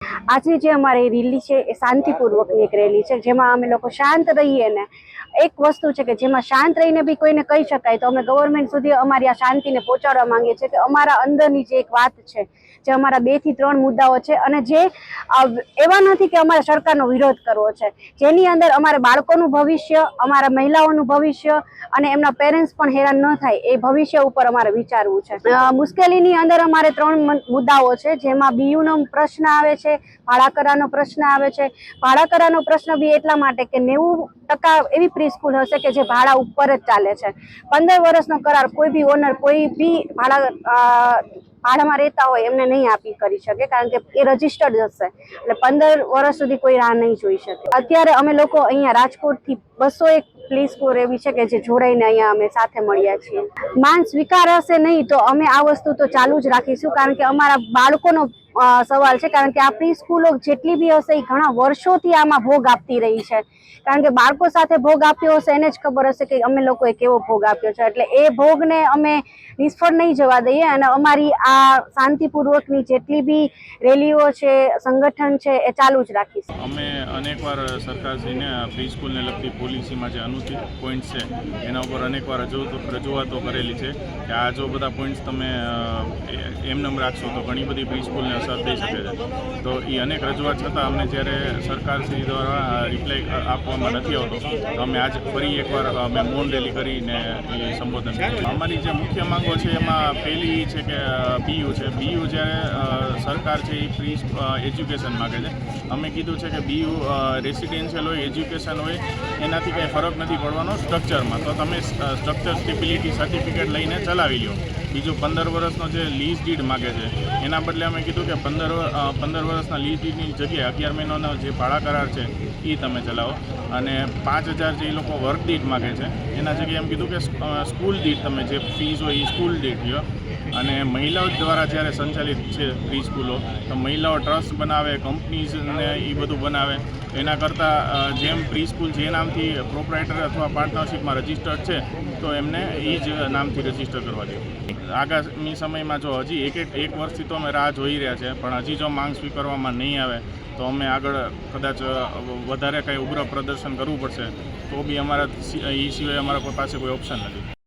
આજે જે અમારી રેલી છે એ શાંતિપૂર્વકની એક રેલી છે, જેમાં અમે લોકો શાંત રહીએ ને એક વસ્તુ છે કે જેમાં શાંત રહીને બી કોઈને કહી શકાય, તો અમે ગવર્મેન્ટ સુધી અમારી આ શાંતિને પહોંચાડવા માંગીએ છીએ કે અમારા અંદરની જે એક વાત છે, જે અમારા 2 થી 3 મુદ્દાઓ છે, અને જે એવા નથી કે અમારે સરકારનો વિરોધ કરવો છે, જેની અંદર અમારે બાળકોનું ભવિષ્ય, અમારા મહિલાઓનું ભવિષ્ય અને એમના પેરેન્ટ્સ પણ હેરાન ન થાય એ ભવિષ્ય ઉપર અમારે વિચારવું છે। મુશ્કેલીની અંદર અમારે 3 મુદ્દાઓ છે, જેમાં બીયુનો પ્રશ્ન આવે છે, ભાડા કરારનો પ્રશ્ન આવે છે। ભાડા કરારનો પ્રશ્ન બી એટલા માટે કે 90% એવી પ્રી સ્કૂલ હશે કે જે ભાડા ઉપર જ ચાલે છે। 15 વર્ષનો કરાર કોઈ બી ઓનર કોઈ બી ભાડામાં રહેતા હોય એમને નહીં આપી કરી શકે, કારણ કે એ રજીસ્ટર્ડ હશે, એટલે 15 વર્ષ સુધી કોઈ રાહ નહીં જોઈ શકે। અત્યારે અમે લોકો અહીંયા રાજકોટથી 201 પ્લી સ્કૂલ એવી છે કે જે જોડાઈને અહીંયા અમે સાથે મળ્યા છીએ। માંગ સ્વીકાર હશે નહીં તો અમે આ વસ્તુ તો ચાલુ જ રાખીશું, કારણ કે અમારા બાળકોનો સવાલ છે, કારણ કે આ પ્રી સ્કૂલો જેટલી બી હશે એ ઘણા વર્ષોથી આમાં ભોગ આપતી રહી છે, કારણ કે બાળકો સાથે ભોગ આપ્યો હશે એને જ ખબર હશે કે અમે લોકોએ કેવો ભોગ આપ્યો છે, એટલે એ ભોગને અમે નિષ્ફળ નહીં જવા દઈએ અને અમારી આ શાંતિપૂર્વકની જેટલી બી રેલીઓ છે, સંગઠન છે એ ચાલુ જ રાખીશું। અમે અનેકવાર સરકારશ્રીને પ્રી સ્કૂલને લગતી પોલિસીમાં જે અનુચિત પોઈન્ટ્સ છે એના ઉપર અનેકવાર રજૂઆતો કરેલી છે કે આ જો બધા પોઈન્ટ્સ તમે એમનેમ રાખશો તો ઘણી બધી પ્રી સ્કૂલને અસર થઈ શકે છે। તો એ અનેક રજૂઆત છતાં અમને જ્યારે સરકારશ્રી દ્વારા રિપ્લાય આપવામાં નથી આવતો, તો અમે આજ ફરી એકવાર અમે મૌન રેલી કરીને એ સંબોધન કર્યું। અમારી જે મુખ્ય માંગો છે એમાં પહેલી છે કે બીયુ છે। બીયુ જ્યારે સરકાર છે એ ફ્રી એજ્યુકેશન માગે છે। અમે કીધું છે કે બીયુ રેસિડેન્શિયલ હોય, એજ્યુકેશન હોય, એનાથી કંઈ ફરક નથી પડવાનો સ્ટ્રક્ચરમાં, તો તમે સ્ટ્રક્ચર સ્ટેબિલિટી સર્ટિફિકેટ લઈને ચલાવી લો। બીજું 15 વર્ષનો જે લીઝ ડીડ માગે છે એના બદલે અમે કીધું કે 15 વર્ષના લીઝ ડીડની જગ્યાએ 11 મહિનાનો જે ભાડા કરાર છે એ તમે ચલાવો, અને 5000 જે એ લોકો વર્ક દીઠ માગે છે એના જગ્યાએ એમ કીધું કે સ્કૂલ દીઠ તમે જે ફીસ હોય એ સ્કૂલ દીઠ લ્યો। અને મહિલાઓ દ્વારા જ્યારે સંચાલિત છે પ્રી સ્કૂલો, તો મહિલાઓ ટ્રસ્ટ બનાવે, કંપનીઝને એ બધું બનાવે, એના કરતાં જેમ પ્રી સ્કૂલ જે નામથી પ્રોપરાઇટર અથવા પાર્ટનરશિપમાં રજિસ્ટર્ડ છે તો એમને એ જ નામથી રજિસ્ટર કરવા જોઈએ। આગામી સમયમાં જો હજી એક વર્ષથી તો અમે રાહ જોઈ રહ્યા છે, પણ હજી જો માંગ સ્વીકારવામાં નહીં આવે તો અમે આગળ કદાચ વધારે કંઈ ઉગ્ર પ્રદર્શન કરવું પડશે, તો બી અમારા એ સિવાય અમારા પાસે કોઈ ઓપ્શન નથી।